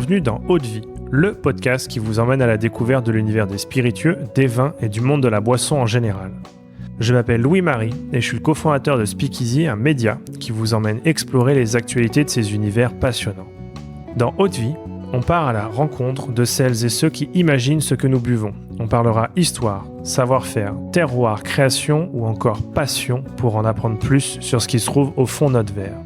Bienvenue dans Eau de Vie, le podcast qui vous emmène à la découverte de l'univers des spiritueux, des vins et du monde de la boisson en général. Je m'appelle Louis-Marie et je suis le cofondateur de Speakeasy, un média qui vous emmène explorer les actualités de ces univers passionnants. Dans Eau de Vie, on part à la rencontre de celles et ceux qui imaginent ce que nous buvons. On parlera histoire, savoir-faire, terroir, création ou encore passion pour en apprendre plus sur ce qui se trouve au fond de notre verre.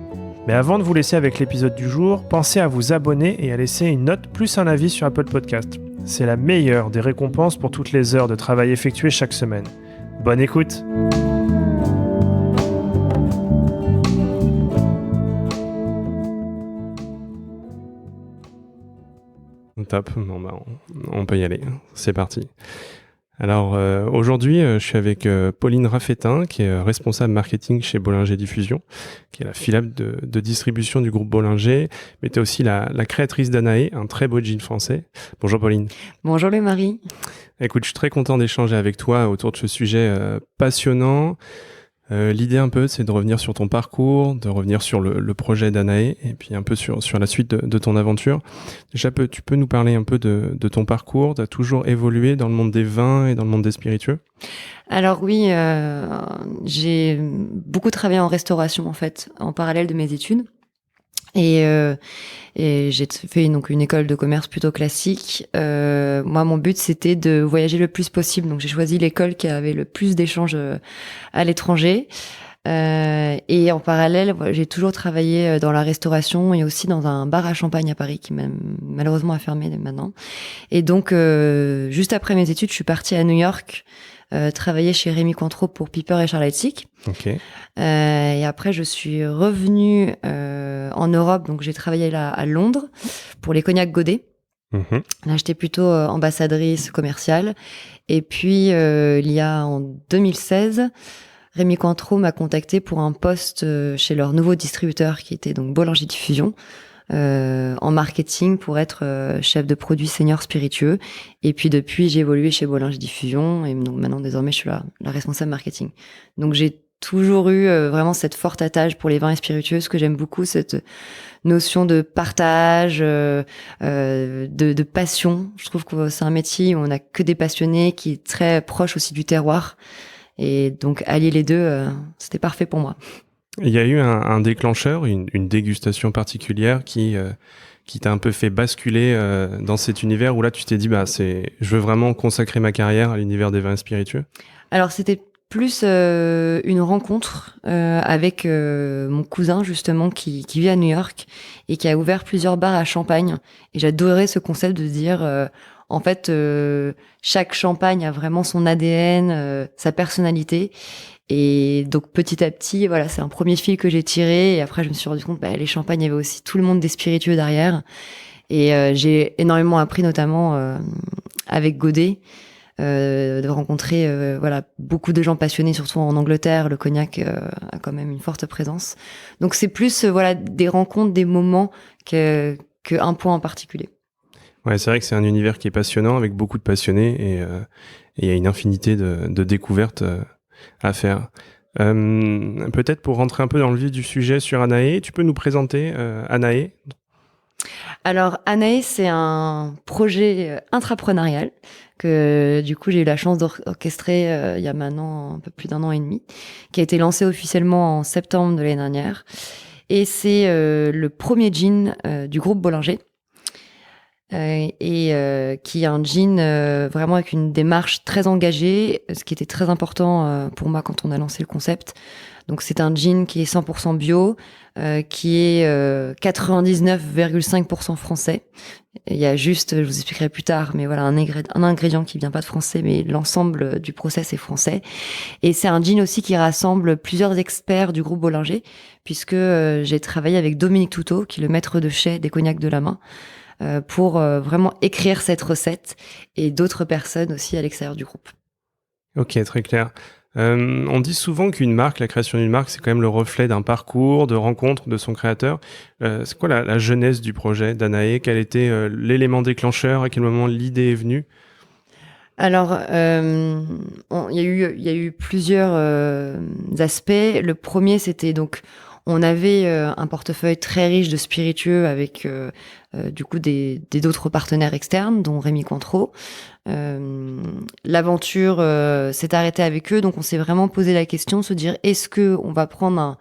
Mais avant de vous laisser avec l'épisode du jour, pensez à vous abonner et à laisser une note plus un avis sur Apple Podcast. C'est la meilleure des récompenses pour toutes les heures de travail effectuées chaque semaine. Bonne écoute! Top, on peut y aller, c'est parti. Alors aujourd'hui, je suis avec Pauline Raffetin, qui est responsable marketing chez Bollinger Diffusion, qui est la filiale de distribution du groupe Bollinger, mais tu es aussi la créatrice d'Anaé, un très beau gin français. Bonjour Pauline. Bonjour Louis-Marie. Écoute, je suis très content d'échanger avec toi autour de ce sujet passionnant. L'idée un peu, c'est de revenir sur ton parcours, de revenir sur le projet d'Anaé et puis un peu sur la suite de ton aventure. Déjà, tu peux nous parler un peu de ton parcours? Tu as toujours évolué dans le monde des vins et dans le monde des spiritueux? Alors oui, j'ai beaucoup travaillé en restauration en fait, en parallèle de mes études. Et j'ai fait donc une école de commerce plutôt classique. Moi, mon but, c'était de voyager le plus possible. Donc, j'ai choisi l'école qui avait le plus d'échanges à l'étranger. Et en parallèle, j'ai toujours travaillé dans la restauration et aussi dans un bar à champagne à Paris qui malheureusement a fermé maintenant. Et donc, juste après mes études, je suis partie à New York travailler chez Rémy Cointreau pour Piper et Charlotte Sick. Okay. Et après, je suis revenue en Europe, donc j'ai travaillé là à Londres pour les cognacs Godet. Là, j'étais plutôt ambassadrice commerciale. Et puis, il y a en 2016, Rémy Cointreau m'a contacté pour un poste chez leur nouveau distributeur qui était donc Bollinger Diffusion. En marketing pour être chef de produit senior spiritueux. Et puis depuis, j'ai évolué chez Bollinger Diffusion et donc maintenant, désormais, je suis la responsable marketing. Donc j'ai toujours eu vraiment cette forte attache pour les vins et spiritueux, ce que j'aime beaucoup, cette notion de partage, de passion. Je trouve que c'est un métier où on n'a que des passionnés, qui est très proche aussi du terroir. Et donc allier les deux, c'était parfait pour moi. Il y a eu un déclencheur, une dégustation particulière qui t'a un peu fait basculer dans cet univers où là tu t'es dit je veux vraiment consacrer ma carrière à l'univers des vins spiritueux. Alors c'était plus une rencontre avec mon cousin justement qui vit à New York et qui a ouvert plusieurs bars à Champagne. Et j'adorais ce concept de dire en fait chaque champagne a vraiment son ADN, sa personnalité. Et donc petit à petit, voilà, c'est un premier fil que j'ai tiré. Et après, je me suis rendu compte, les champagnes, il y avait aussi tout le monde des spiritueux derrière. Et j'ai énormément appris, notamment avec Godet, de rencontrer beaucoup de gens passionnés, surtout en Angleterre. Le cognac a quand même une forte présence. Donc c'est plus des rencontres, des moments que un point en particulier. Ouais, c'est vrai que c'est un univers qui est passionnant avec beaucoup de passionnés et il y a une infinité de découvertes à faire. Peut-être pour rentrer un peu dans le vif du sujet sur Anaé, tu peux nous présenter Anaé? Alors Anaé, c'est un projet intrapreneurial que du coup j'ai eu la chance d'orchestrer il y a maintenant un peu plus d'1 an et demi, qui a été lancé officiellement en septembre de l'année dernière. Et c'est le premier gin du groupe Bollinger. Qui est un gin vraiment avec une démarche très engagée, ce qui était très important pour moi quand on a lancé le concept. Donc c'est un gin qui est 100% bio, qui est 99,5% français. Il y a juste, je vous expliquerai plus tard, mais voilà, un ingrédient qui vient pas de français, mais l'ensemble du process est français. Et c'est un gin aussi qui rassemble plusieurs experts du groupe Bollinger, puisque j'ai travaillé avec Dominique Toutot, qui est le maître de chai des cognacs de la main, pour vraiment écrire cette recette, et d'autres personnes aussi à l'extérieur du groupe. Ok, très clair. On dit souvent qu'une marque, la création d'une marque, c'est quand même le reflet d'un parcours, de rencontres de son créateur. C'est quoi la genèse du projet d'Anaé? Quel était l'élément déclencheur? À quel moment l'idée est venue? Alors, il y a eu plusieurs aspects. Le premier, c'était donc, on avait un portefeuille très riche de spiritueux avec du coup d'autres partenaires externes, dont Rémi Cointreau. L'aventure s'est arrêtée avec eux, donc on s'est vraiment posé la question, se dire est-ce que on va prendre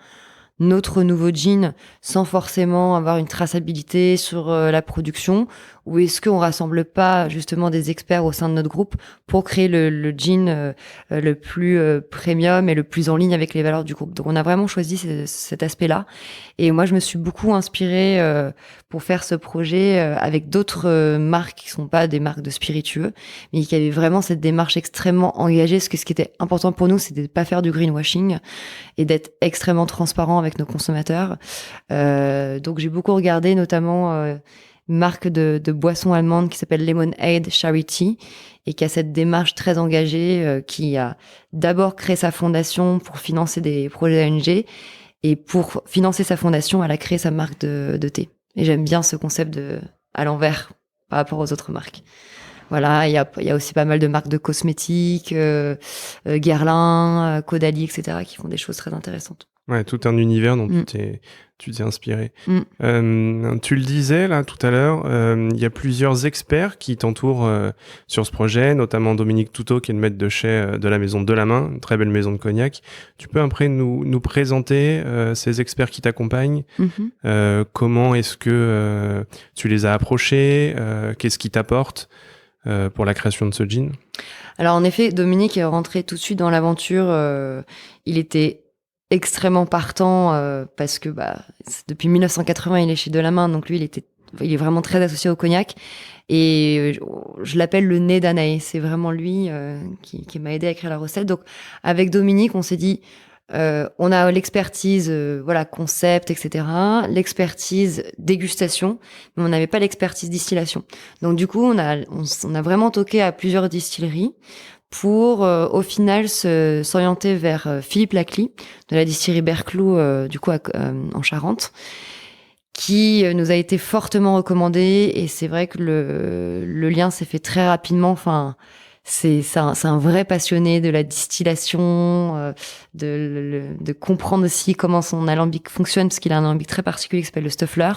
notre nouveau gin sans forcément avoir une traçabilité sur la production, ou est-ce qu'on rassemble pas justement des experts au sein de notre groupe pour créer le gin le plus premium et le plus en ligne avec les valeurs du groupe. Donc on a vraiment choisi cet aspect-là, et moi je me suis beaucoup inspirée pour faire ce projet avec d'autres marques qui sont pas des marques de spiritueux, mais qui avaient vraiment cette démarche extrêmement engagée, parce que ce qui était important pour nous, c'était de pas faire du greenwashing et d'être extrêmement transparent avec nos consommateurs. Donc j'ai beaucoup regardé notamment une marque de boisson allemande qui s'appelle Lemonade Charity, et qui a cette démarche très engagée, qui a d'abord créé sa fondation pour financer des projets ONG, et pour financer sa fondation, elle a créé sa marque de thé. Et j'aime bien ce concept à l'envers par rapport aux autres marques. Voilà, il y a aussi pas mal de marques de cosmétiques, Guerlain, Caudalie, etc., qui font des choses très intéressantes. Ouais, tout un univers dont tu t'es inspiré. Tu le disais là tout à l'heure, il y a plusieurs experts qui t'entourent sur ce projet, notamment Dominique Toutot, qui est le maître de chai de la maison Delamain, une très belle maison de cognac. Tu peux après nous présenter ces experts qui t'accompagnent. Comment est-ce que tu les as approchés, qu'est-ce qu'ils t'apportent pour la création de ce gin? Alors en effet, Dominique est rentré tout de suite dans l'aventure. Il était extrêmement partant parce que depuis 1980 il est chez Delamain, donc lui il est vraiment très associé au cognac, et je l'appelle le nez d'Anaé. C'est vraiment lui qui m'a aidé à écrire la recette. Donc avec Dominique on s'est dit on a l'expertise concept, etc., l'expertise dégustation, mais on n'avait pas l'expertise distillation. Donc du coup on a vraiment toqué à plusieurs distilleries pour au final s'orienter vers Philippe Lacly de la distillerie Berclou en Charente, qui nous a été fortement recommandé, et c'est vrai que le lien s'est fait très rapidement. Enfin, c'est un vrai passionné de la distillation, de comprendre aussi comment son alambic fonctionne, parce qu'il a un alambic très particulier qui s'appelle le Stoeffler.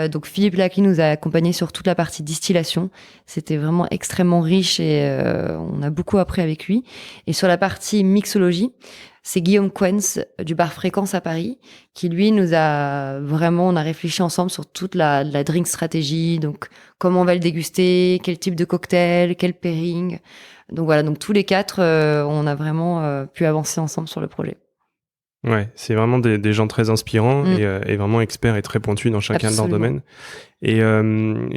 Donc Philippe Lacly nous a accompagnés sur toute la partie distillation. C'était vraiment extrêmement riche, et on a beaucoup appris avec lui. Et sur la partie mixologie, c'est Guillaume Quens du bar Fréquence à Paris qui lui on a réfléchi ensemble sur toute la drink stratégie, donc comment on va le déguster, quel type de cocktail, quel pairing. Donc voilà, donc tous les quatre on a vraiment pu avancer ensemble sur le projet. Ouais, c'est vraiment des gens très inspirants et vraiment experts et très pointus dans chacun de leurs domaines. Et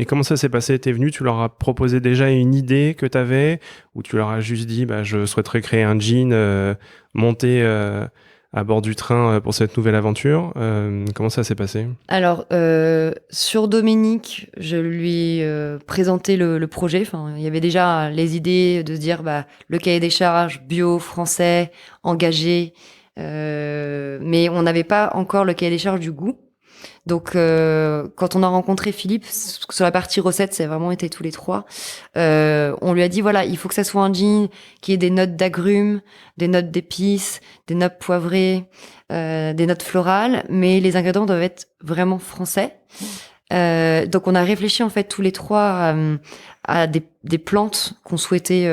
comment ça s'est passé? T'es venu, tu leur as proposé déjà une idée que t'avais, ou tu leur as juste dit je souhaiterais créer un gin, monter à bord du train pour cette nouvelle aventure? Comment ça s'est passé? Alors, sur Dominique, je lui présentais le projet. Enfin, il y avait déjà les idées de se dire le cahier des charges, bio, français, engagé, mais on n'avait pas encore le cahier des charges du goût. Donc, quand on a rencontré Philippe, sur la partie recette, c'est vraiment été tous les trois. On lui a dit il faut que ça soit un gin qui ait des notes d'agrumes, des notes d'épices, des notes poivrées, des notes florales, mais les ingrédients doivent être vraiment français. Donc, on a réfléchi en fait tous les trois à des plantes qu'on souhaitait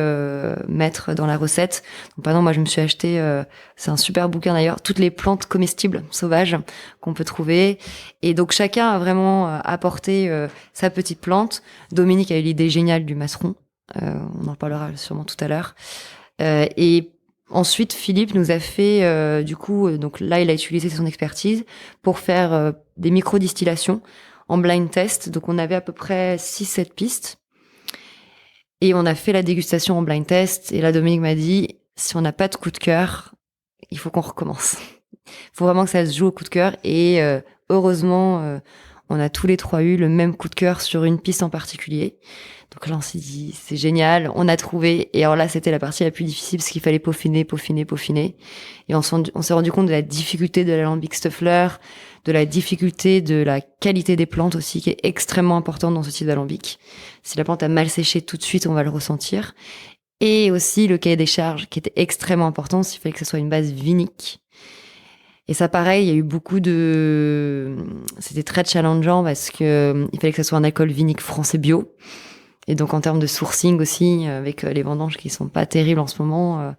mettre dans la recette. Donc, par exemple, moi, je me suis acheté, c'est un super bouquin d'ailleurs, toutes les plantes comestibles sauvages qu'on peut trouver. Et donc, chacun a vraiment apporté sa petite plante. Dominique a eu l'idée géniale du masseron. On en parlera sûrement tout à l'heure. Et ensuite, Philippe nous a fait, donc là, il a utilisé son expertise pour faire des micro-distillations en blind test. Donc, on avait à peu près 6-7 pistes. Et on a fait la dégustation en blind test. Et là, Dominique m'a dit, si on n'a pas de coup de cœur, il faut qu'on recommence. Il faut vraiment que ça se joue au coup de cœur. Et heureusement, on a tous les trois eu le même coup de cœur sur une piste en particulier. Donc là, on s'est dit, c'est génial, on a trouvé. Et alors là, c'était la partie la plus difficile parce qu'il fallait peaufiner. Et on s'est rendu compte de la difficulté de l'alambic Stoeffler, de la difficulté de la qualité des plantes aussi, qui est extrêmement importante dans ce type d'alambic. Si la plante a mal séché tout de suite, on va le ressentir. Et aussi le cahier des charges, qui était extrêmement important, s'il fallait que ce soit une base vinique. Et ça, pareil, il y a eu c'était très challengeant parce que il fallait que ça soit un alcool vinique français bio. Et donc, en termes de sourcing aussi, avec les vendanges qui sont pas terribles en ce moment,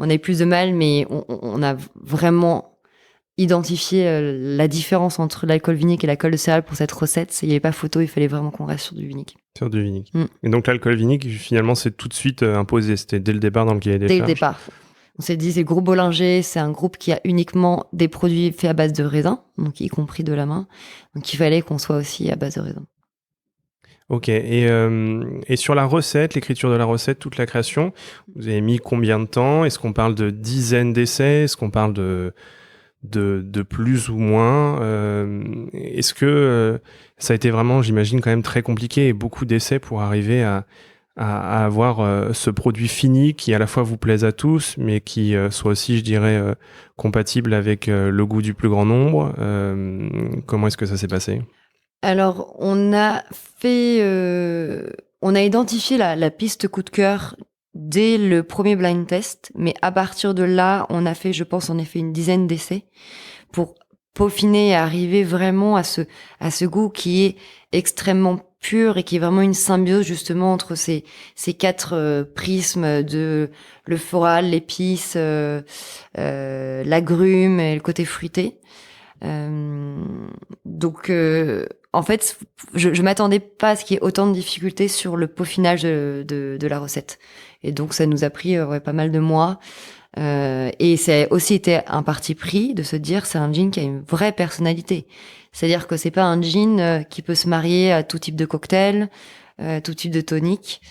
on a eu plus de mal, mais on a vraiment identifié la différence entre l'alcool vinique et l'alcool de céréales pour cette recette. Il n'y avait pas photo, il fallait vraiment qu'on reste sur du vinique. Sur du vinique. Et donc, l'alcool vinique, finalement, c'est tout de suite imposé. C'était dès le départ dans le cahier des charges. Dès le départ. On s'est dit, c'est le groupe Bollinger, c'est un groupe qui a uniquement des produits faits à base de raisin, donc y compris de la main. Donc, il fallait qu'on soit aussi à base de raisin. Ok. Et sur la recette, l'écriture de la recette, toute la création, vous avez mis combien de temps? Est-ce qu'on parle de dizaines d'essais? Est-ce qu'on parle de plus ou moins? Est-ce que ça a été vraiment, j'imagine, quand même très compliqué et beaucoup d'essais pour arriver à avoir ce produit fini qui à la fois vous plaise à tous, mais qui soit aussi, je dirais, compatible avec le goût du plus grand nombre. Comment est-ce que ça s'est passé? Alors, on a identifié la piste coup de cœur dès le premier blind test, mais à partir de là, on a fait, je pense, en effet, une dizaine d'essais pour peaufiner et arriver vraiment à ce goût qui est extrêmement pur et qui est vraiment une symbiose justement entre ces quatre prismes de le floral, l'épice, l'agrume et le côté fruité. Donc, en fait, je m'attendais pas à ce qu'il y ait autant de difficultés sur le peaufinage de la recette. Et donc, ça nous a pris pas mal de mois. Et ça a aussi été un parti pris de se dire c'est un gin qui a une vraie personnalité. C'est-à-dire que c'est pas un gin qui peut se marier à tout type de cocktail, tout type de tonique.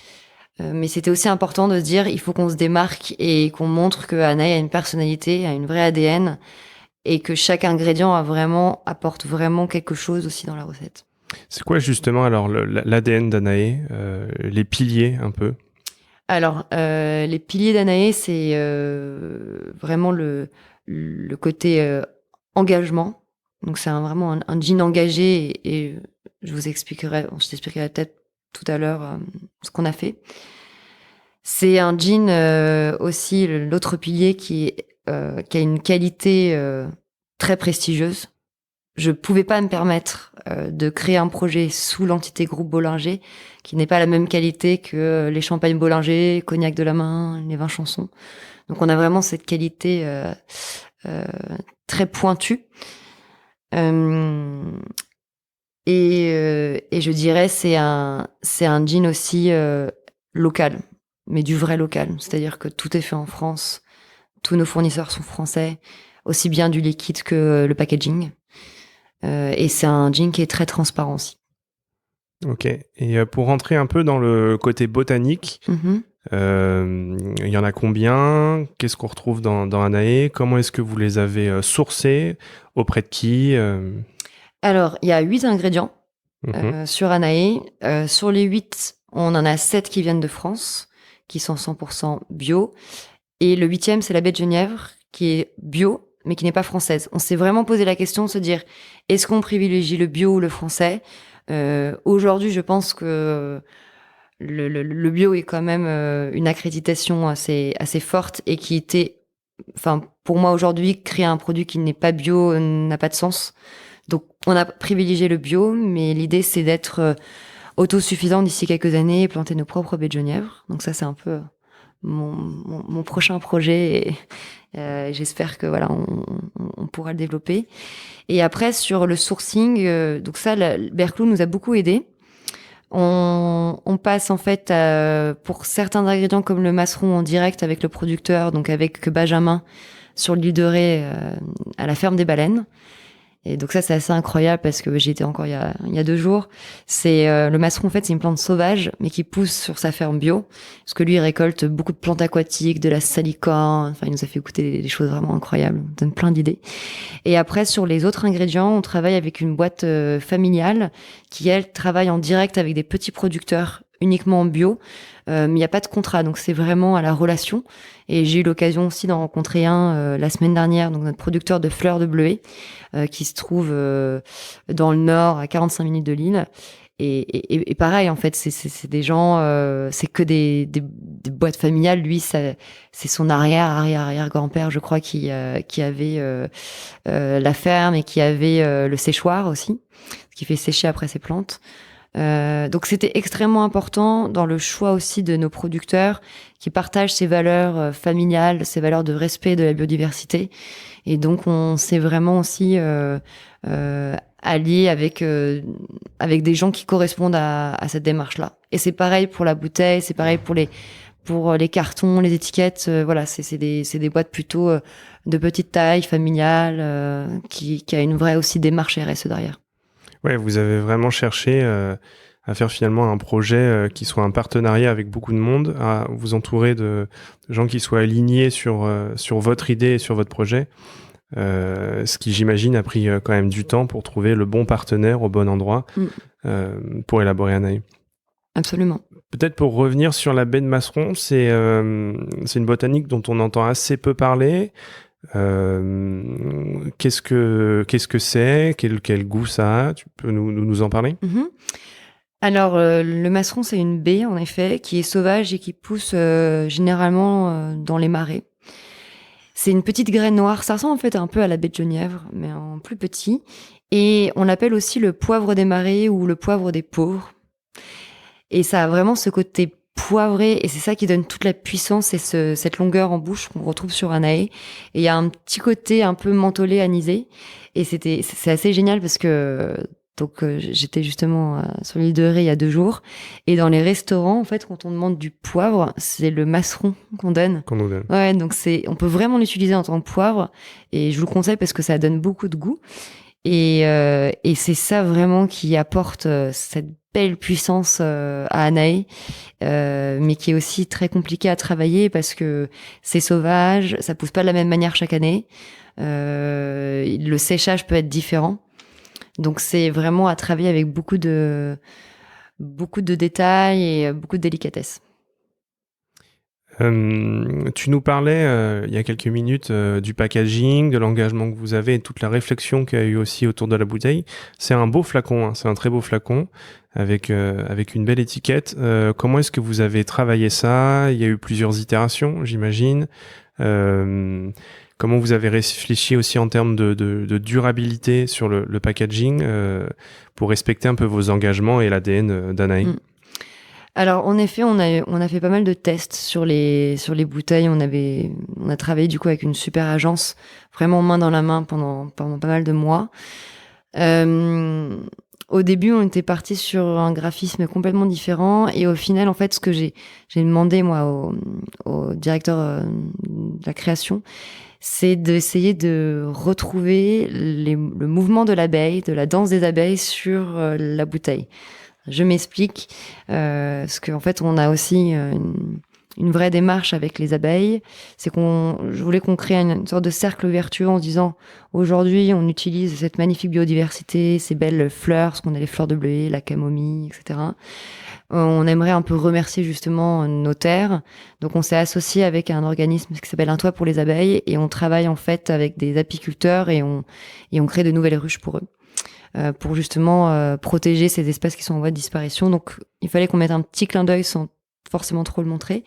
Mais c'était aussi important de se dire il faut qu'on se démarque et qu'on montre que Anaï a une personnalité, a une vraie ADN et que chaque ingrédient apporte vraiment quelque chose aussi dans la recette. C'est quoi justement alors l'ADN d'Anaï, les piliers un peu? Alors, les piliers d'Anaï, c'est vraiment le côté engagement. Donc, c'est vraiment un gin engagé et je t'expliquerai peut-être tout à l'heure ce qu'on a fait. C'est un gin aussi, l'autre pilier qui a une qualité très prestigieuse. Je pouvais pas me permettre de créer un projet sous l'entité groupe Bollinger qui n'est pas la même qualité que les champagnes Bollinger, cognac de la main, les vins Chanson. Donc on a vraiment cette qualité très pointue. Et je dirais c'est un gin aussi local, mais du vrai local. C'est-à-dire que tout est fait en France, tous nos fournisseurs sont français, aussi bien du liquide que le packaging. Et c'est un gin qui est très transparent aussi. Ok. Et pour rentrer un peu dans le côté botanique, il y en a combien? Qu'est-ce qu'on retrouve dans Anaï? Comment est-ce que vous les avez sourcés? Auprès de qui? Alors, il y a 8 ingrédients sur Anaï. Sur les 8, on en a 7 qui viennent de France, qui sont 100% bio. Et le 8e, c'est la baie de Genièvre, qui est bio, mais qui n'est pas française. On s'est vraiment posé la question de se dire, est-ce qu'on privilégie le bio ou le français? Aujourd'hui, je pense que le bio est quand même une accréditation assez forte et qui était, enfin, pour moi aujourd'hui, créer un produit qui n'est pas bio n'a pas de sens. Donc, on a privilégié le bio, mais l'idée, c'est d'être autosuffisant d'ici quelques années et planter nos propres baies de Genièvre. Donc ça, c'est un peu mon prochain projet et j'espère que voilà on pourra le développer. Et après sur le sourcing, donc ça Berclou nous a beaucoup aidé. On passe en fait pour certains ingrédients comme le maceron en direct avec le producteur, donc avec Benjamin sur l'île de Ré à la ferme des baleines. Et donc ça, c'est assez incroyable parce que j'y étais encore il y a 2 jours. C'est le maceron, en fait, c'est une plante sauvage, mais qui pousse sur sa ferme bio. Parce que lui, il récolte beaucoup de plantes aquatiques, de la salicorne. Enfin, il nous a fait goûter des choses vraiment incroyables. Il donne plein d'idées. Et après, sur les autres ingrédients, on travaille avec une boîte familiale qui, elle, travaille en direct avec des petits producteurs uniquement en bio. Mais il n'y a pas de contrat, donc c'est vraiment à la relation. Et j'ai eu l'occasion aussi d'en rencontrer un la semaine dernière, donc notre producteur de fleurs de bleuet, qui se trouve dans le nord, à 45 minutes de Lille. Et pareil, en fait, c'est des gens, c'est que des boîtes familiales. Lui, c'est son arrière grand-père, je crois, qui avait la ferme et qui avait le séchoir aussi, ce qui fait sécher après ses plantes. Donc c'était extrêmement important dans le choix aussi de nos producteurs qui partagent ces valeurs familiales, ces valeurs de respect de la biodiversité. Et donc on s'est vraiment aussi allié avec des gens qui correspondent à cette démarche-là. Et c'est pareil pour la bouteille, c'est pareil pour les cartons, les étiquettes. Voilà, c'est des boîtes plutôt de petite taille, familiale, qui a une vraie aussi démarche RSE derrière. Ouais, vous avez vraiment cherché à faire finalement un projet qui soit un partenariat avec beaucoup de monde, à vous entourer de gens qui soient alignés sur votre idée et sur votre projet. Ce qui, j'imagine, a pris quand même du temps pour trouver le bon partenaire au bon endroit pour élaborer Anaï. Absolument. Peut-être pour revenir sur la baie de Masseron, c'est une botanique dont on entend assez peu parler. Qu'est-ce que c'est, quel goût ça a? Tu peux nous en parler? Alors, le masseron, c'est une baie, en effet, qui est sauvage et qui pousse généralement dans les marais. C'est une petite graine noire. Ça ressemble en fait un peu à la baie de Genièvre, mais en plus petit. Et on l'appelle aussi le poivre des marais ou le poivre des pauvres. Et ça a vraiment ce côté poivré, et c'est ça qui donne toute la puissance et cette longueur en bouche qu'on retrouve sur Anaï. Et il y a un petit côté un peu mentholé, anisé. Et c'est assez génial parce que j'étais justement sur l'île de Ré il y a 2 jours. Et dans les restaurants, en fait, quand on demande du poivre, c'est le masseron qu'on donne. Qu'on nous donne. Ouais, donc on peut vraiment l'utiliser en tant que poivre. Et je vous le conseille parce que ça donne beaucoup de goût. Et c'est ça vraiment qui apporte cette belle puissance à Anaï, mais qui est aussi très compliqué à travailler parce que c'est sauvage, ça pousse pas de la même manière chaque année. Le séchage peut être différent. Donc c'est vraiment à travailler avec beaucoup de détails et beaucoup de délicatesse. Tu nous parlais il y a quelques minutes du packaging, de l'engagement que vous avez et toute la réflexion qu'il y a eu aussi autour de la bouteille. C'est un beau flacon, hein, c'est un très beau flacon avec une belle étiquette. Comment est-ce que vous avez travaillé ça? Il y a eu plusieurs itérations, j'imagine. Comment vous avez réfléchi aussi en termes de durabilité sur le packaging pour respecter un peu vos engagements et l'ADN d'Anaï? Alors en effet, on a fait pas mal de tests sur les bouteilles. On a travaillé du coup avec une super agence, vraiment main dans la main pendant pas mal de mois. Au début, on était parti sur un graphisme complètement différent, et au final, en fait, ce que j'ai demandé moi au directeur de la création, c'est d'essayer de retrouver le mouvement de l'abeille, de la danse des abeilles sur la bouteille. Je m'explique, parce qu'en fait, on a aussi une vraie démarche avec les abeilles. Je voulais qu'on crée une sorte de cercle vertueux en se disant, aujourd'hui, on utilise cette magnifique biodiversité, ces belles fleurs, parce qu'on a les fleurs de bleuet, la camomille, etc. On aimerait un peu remercier justement nos terres. Donc, on s'est associé avec un organisme qui s'appelle Un Toit pour les abeilles, et on travaille en fait avec des apiculteurs et on crée de nouvelles ruches pour eux. Pour justement protéger ces espèces qui sont en voie de disparition. Donc, il fallait qu'on mette un petit clin d'œil sans forcément trop le montrer.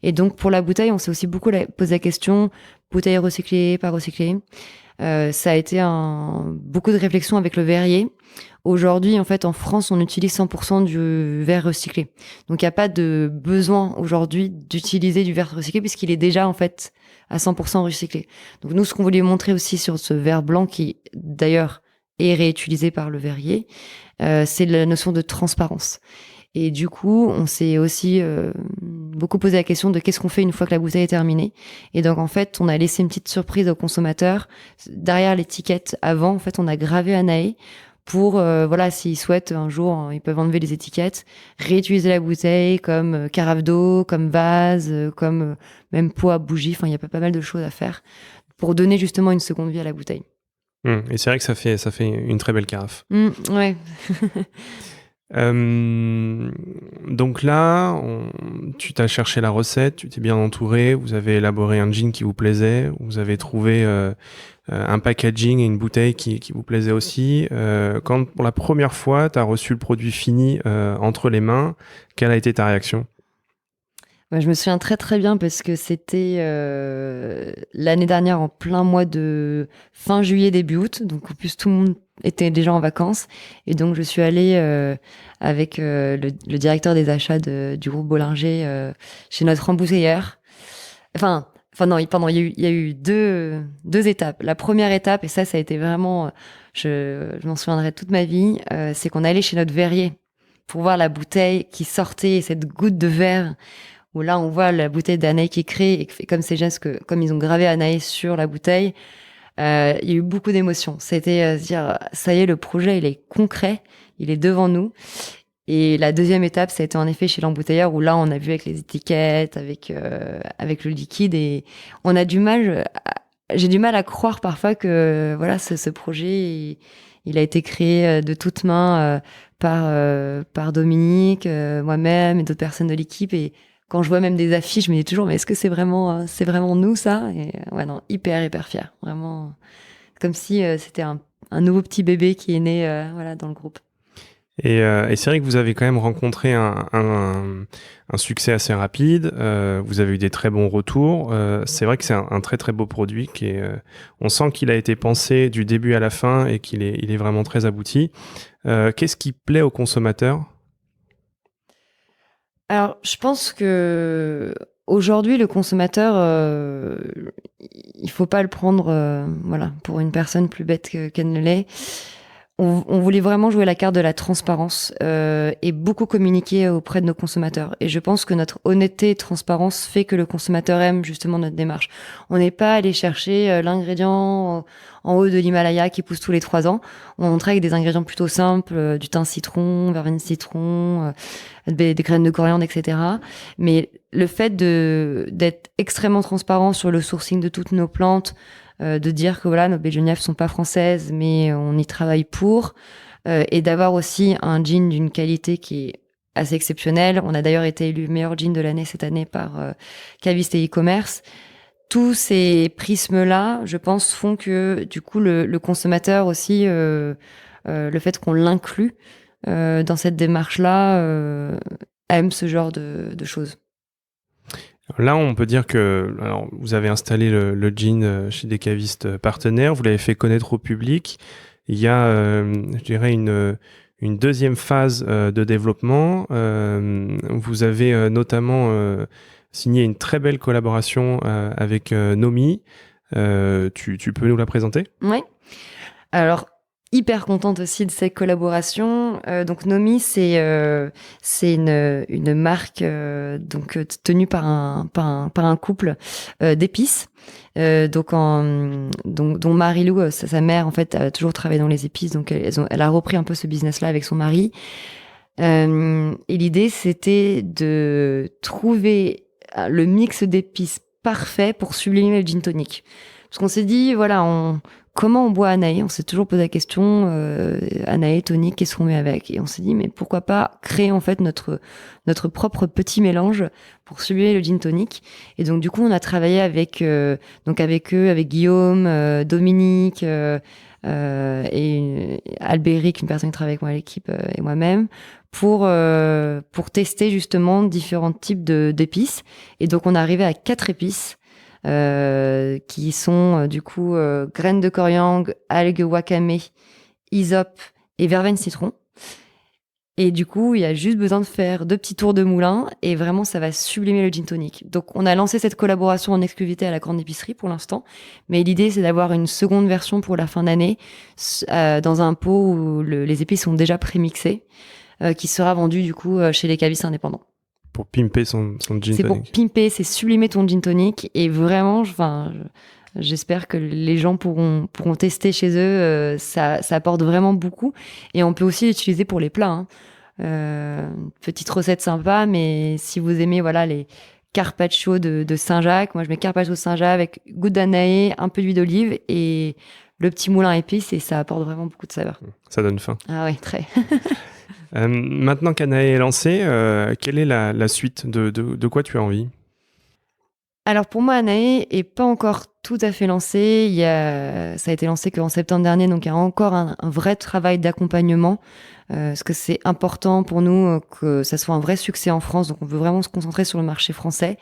Et donc, pour la bouteille, on s'est aussi beaucoup posé la question, bouteille recyclée, pas recyclée. Ça a été beaucoup de réflexion avec le verrier. Aujourd'hui, en fait, en France, on utilise 100% du verre recyclé. Donc, il n'y a pas de besoin aujourd'hui d'utiliser du verre recyclé puisqu'il est déjà, en fait, à 100% recyclé. Donc, nous, ce qu'on voulait montrer aussi sur ce verre blanc qui, d'ailleurs, est réutilisé par le verrier, c'est la notion de transparence. Et du coup, on s'est aussi beaucoup posé la question de qu'est-ce qu'on fait une fois que la bouteille est terminée. Et donc, en fait, on a laissé une petite surprise aux consommateurs. Derrière l'étiquette, avant, en fait, on a gravé Anaï pour, s'ils souhaitent un jour, ils peuvent enlever les étiquettes, réutiliser la bouteille comme carafe d'eau, comme vase, comme même pot à bougie. Enfin, il y a pas mal de choses à faire pour donner justement une seconde vie à la bouteille. Et c'est vrai que ça fait une très belle carafe. Ouais. Donc là, tu t'as cherché la recette, tu t'es bien entouré, vous avez élaboré un gin qui vous plaisait, vous avez trouvé un packaging et une bouteille qui vous plaisait aussi. Quand pour la première fois, tu as reçu le produit fini entre les mains, quelle a été ta réaction ? Ouais, je me souviens très très bien parce que c'était l'année dernière en plein mois de fin juillet, début août. Donc en plus tout le monde était déjà en vacances. Et donc je suis allée avec le directeur des achats du groupe Bollinger chez notre embouteilleur. Enfin non, pardon, il y a eu deux étapes. La première étape, et ça a été vraiment, je m'en souviendrai toute ma vie, c'est qu'on allait chez notre verrier pour voir la bouteille qui sortait, cette goutte de verre où là on voit la bouteille d'Anaïs qui crée et qui fait comme ces gestes que comme ils ont gravé Anaïs sur la bouteille, il y a eu beaucoup d'émotions. C'était se dire ça y est, le projet il est concret, il est devant nous. Et la deuxième étape, ça a été en effet chez l'embouteilleur où là on a vu avec les étiquettes, avec le liquide et on a du mal. J'ai du mal à croire parfois que voilà ce projet il a été créé de toutes mains par Dominique, moi-même et d'autres personnes de l'équipe et quand je vois même des affiches, je me dis toujours, mais est-ce que c'est vraiment nous, ça? Et ouais, non, hyper fier. Vraiment, comme si c'était un nouveau petit bébé qui est né voilà, dans le groupe. Et c'est vrai que vous avez quand même rencontré un succès assez rapide. Vous avez eu des très bons retours. C'est vrai que c'est un très très beau produit qui est. On sent qu'il a été pensé du début à la fin et qu'il est vraiment très abouti. Qu'est-ce qui plaît aux consommateurs ? Alors, je pense que aujourd'hui, le consommateur, il faut pas le prendre, voilà, pour une personne plus bête qu'elle ne l'est. On voulait vraiment jouer la carte de la transparence et beaucoup communiquer auprès de nos consommateurs. Et je pense que notre honnêteté et transparence fait que le consommateur aime justement notre démarche. On n'est pas allé chercher l'ingrédient en haut de l'Himalaya qui pousse tous les 3 ans. On montrait avec des ingrédients plutôt simples, du thym citron, verveine citron, des graines de coriandre, etc. Mais le fait d'être extrêmement transparent sur le sourcing de toutes nos plantes, de dire que voilà, nos baies de Genièvre sont pas françaises, mais on y travaille pour, et d'avoir aussi un gin d'une qualité qui est assez exceptionnelle. On a d'ailleurs été élu meilleur gin de l'année cette année par Caviste et e-commerce. Tous ces prismes-là, je pense, font que du coup le consommateur aussi, le fait qu'on l'inclut dans cette démarche-là, aime ce genre de choses. Là, on peut dire que vous avez installé le gin chez des cavistes partenaires, vous l'avez fait connaître au public. Il y a, je dirais, une deuxième phase de développement. Vous avez notamment signé une très belle collaboration avec Nomi. Tu peux nous la présenter ? Oui. Alors, hyper contente aussi de cette collaboration. Donc Nomi, c'est une marque donc tenue par un couple d'épices. Dont Marie-Lou, sa mère en fait a toujours travaillé dans les épices, donc elle a repris un peu ce business-là avec son mari. Et l'idée c'était de trouver le mix d'épices parfait pour sublimer le gin tonic. Parce qu'on s'est dit voilà, comment on boit Anaïs ? On s'est toujours posé la question, Anaïs, tonic, qu'est-ce qu'on met avec ? Et on s'est dit, mais pourquoi pas créer en fait notre propre petit mélange pour sublimer le gin tonic. Et donc du coup, on a travaillé avec eux, avec Guillaume, Dominique et Albéric, une personne qui travaille avec moi à l'équipe, et moi-même, pour tester justement différents types d'épices. Et donc on est arrivé à 4 épices. Qui sont du coup graines de coriandre, algues wakame, hysope et verveine citron. Et du coup, il y a juste besoin de faire 2 petits tours de moulin et vraiment, ça va sublimer le gin tonic. Donc, on a lancé cette collaboration en exclusivité à la grande épicerie pour l'instant. Mais l'idée, c'est d'avoir une seconde version pour la fin d'année dans un pot où les épices sont déjà prémixées, qui sera vendu du coup chez les cavistes indépendants. Pour pimper son gin tonic. C'est pour pimper, c'est sublimer ton gin tonic. Et vraiment, j'espère que les gens pourront tester chez eux. Ça apporte vraiment beaucoup. Et on peut aussi l'utiliser pour les plats. Petite recette sympa, mais si vous aimez voilà les carpaccio de Saint-Jacques, moi je mets carpaccio de Saint-Jacques avec goutte d'anaïs, un peu d'huile d'olive et le petit moulin à épices et ça apporte vraiment beaucoup de saveur. Ça donne faim. Ah oui, très. Maintenant qu'Anaé est lancée, quelle est la suite de quoi tu as envie? Alors pour moi, Anaé est pas encore tout à fait lancée. Ça a été lancé qu'en septembre dernier, donc il y a encore un vrai travail d'accompagnement, parce que c'est important pour nous que ça soit un vrai succès en France. Donc on veut vraiment se concentrer sur le marché français.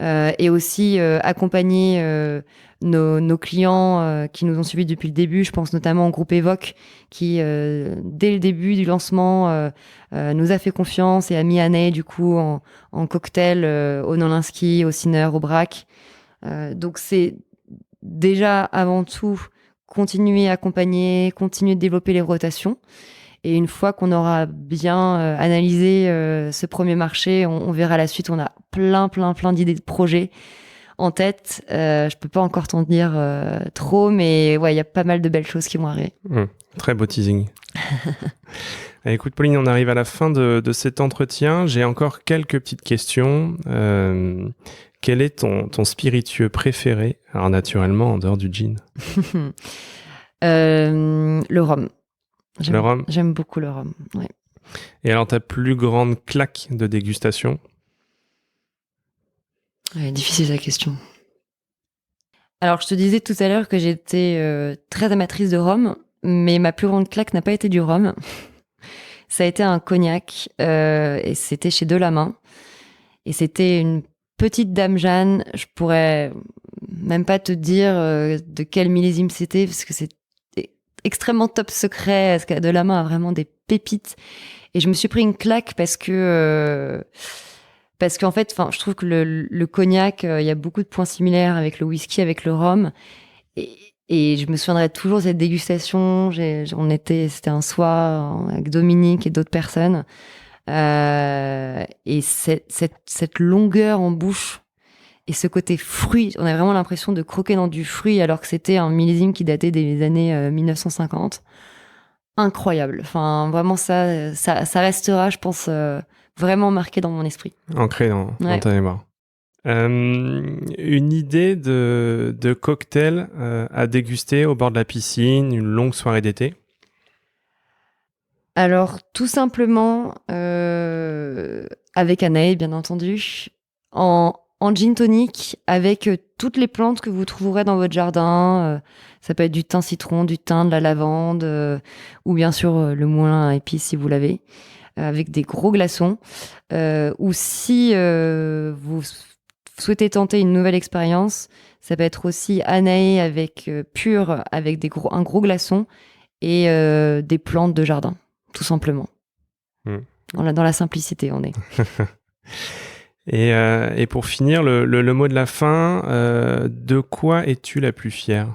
Et aussi accompagner nos clients qui nous ont suivis depuis le début. Je pense notamment au groupe Evoque qui, dès le début du lancement, nous a fait confiance et a mis Anaé du coup en cocktail au Nolinski, au Sinner, au Brac. Donc c'est déjà avant tout continuer à accompagner, continuer de développer les rotations. Et une fois qu'on aura bien analysé ce premier marché, on verra la suite. On a plein d'idées de projets en tête. Je peux pas encore t'en dire trop, mais ouais, il y a pas mal de belles choses qui vont arriver. Très beau teasing. Écoute, Pauline, on arrive à la fin de cet entretien. J'ai encore quelques petites questions. Quel est ton spiritueux préféré? Alors naturellement, en dehors du gin. Le rhum. Le rhum. J'aime beaucoup le rhum, ouais. Et alors, ta plus grande claque de dégustation? Ouais, difficile la question. Alors, je te disais tout à l'heure que j'étais très amatrice de rhum, mais ma plus grande claque n'a pas été du rhum. Ça a été un cognac, et c'était chez Delamain. Et c'était une petite Dame Jeanne. Je pourrais même pas te dire de quel millésime c'était, parce que c'est extrêmement top secret, parce que Delamain a vraiment des pépites. Et je me suis pris une claque parce qu'en fait, je trouve que le cognac, il y a beaucoup de points similaires avec le whisky, avec le rhum. Et je me souviendrai toujours de cette dégustation. C'était un soir avec Dominique et d'autres personnes. Et cette longueur en bouche et ce côté fruit, on a vraiment l'impression de croquer dans du fruit alors que c'était un millésime qui datait des années 1950. Incroyable. Enfin, vraiment ça restera, je pense, vraiment marqué dans mon esprit. Ancré dans ta mémoire. Une idée de cocktail à déguster au bord de la piscine, une longue soirée d'été? Alors, tout simplement, avec Anaé, bien entendu, en gin tonic, avec toutes les plantes que vous trouverez dans votre jardin. Ça peut être du thym citron, du thym, de la lavande, ou bien sûr le moulin à épices si vous l'avez, avec des gros glaçons. Ou si vous souhaitez tenter une nouvelle expérience, ça peut être aussi Anaé avec pur, avec un gros glaçon et des plantes de jardin, tout simplement. Dans la simplicité, on est. Et pour finir, le mot de la fin, de quoi es-tu la plus fière?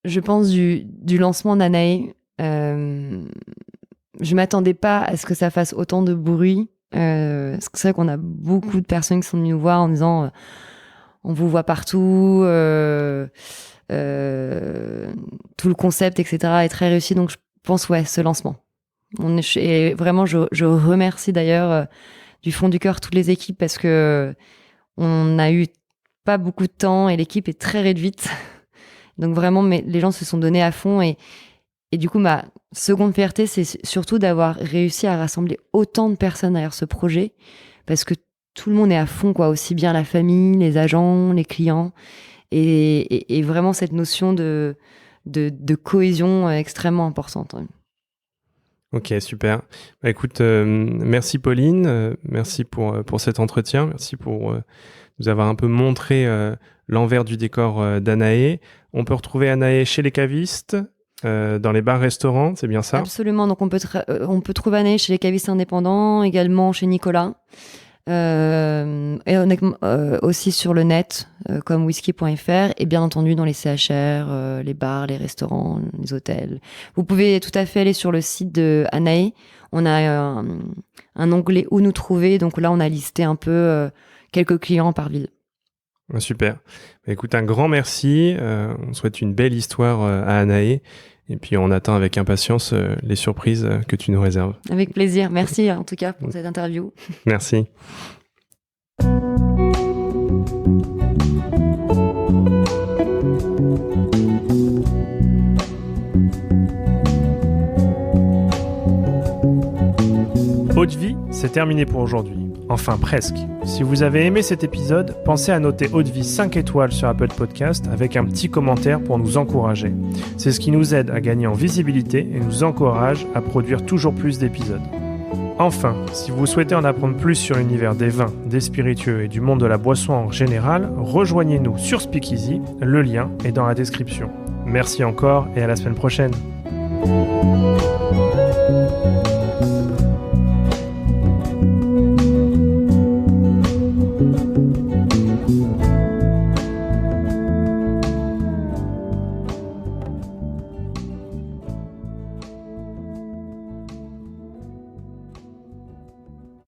Je pense du lancement d'Anaé. Je m'attendais pas à ce que ça fasse autant de bruit. Parce que c'est vrai qu'on a beaucoup de personnes qui sont venues nous voir en disant on vous voit partout, tout le concept, etc. est très réussi. Donc je pense ce lancement. Et vraiment, je remercie d'ailleurs du fond du cœur toutes les équipes parce que on a eu pas beaucoup de temps et l'équipe est très réduite. Donc vraiment, les gens se sont donnés à fond et du coup, ma seconde fierté, c'est surtout d'avoir réussi à rassembler autant de personnes derrière ce projet parce que tout le monde est à fond, quoi, aussi bien la famille, les agents, les clients et vraiment cette notion de cohésion extrêmement importante. Ouais. Ok, super. Bah, écoute, merci Pauline, merci pour cet entretien, merci pour nous avoir un peu montré l'envers du décor d'Anaé. On peut retrouver Anaé chez les cavistes, dans les bars-restaurants, c'est bien ça? Absolument, donc on peut trouver Anaé chez les cavistes indépendants, également chez Nicolas, et aussi sur le net, comme whisky.fr, et bien entendu dans les CHR, les bars, les restaurants, les hôtels. Vous pouvez tout à fait aller sur le site de Anaé. On a un onglet où nous trouver, donc là on a listé un peu quelques clients par ville. Super. Écoute, un grand merci. On souhaite une belle histoire à Anaé. Et puis, on attend avec impatience les surprises que tu nous réserves. Avec plaisir. Merci en tout cas pour cette interview. Merci. c'est terminé pour aujourd'hui. Enfin, presque. Si vous avez aimé cet épisode, pensez à noter Haute-Vie 5 étoiles sur Apple Podcast avec un petit commentaire pour nous encourager. C'est ce qui nous aide à gagner en visibilité et nous encourage à produire toujours plus d'épisodes. Enfin, si vous souhaitez en apprendre plus sur l'univers des vins, des spiritueux et du monde de la boisson en général, rejoignez-nous sur Speakeasy, le lien est dans la description. Merci encore et à la semaine prochaine.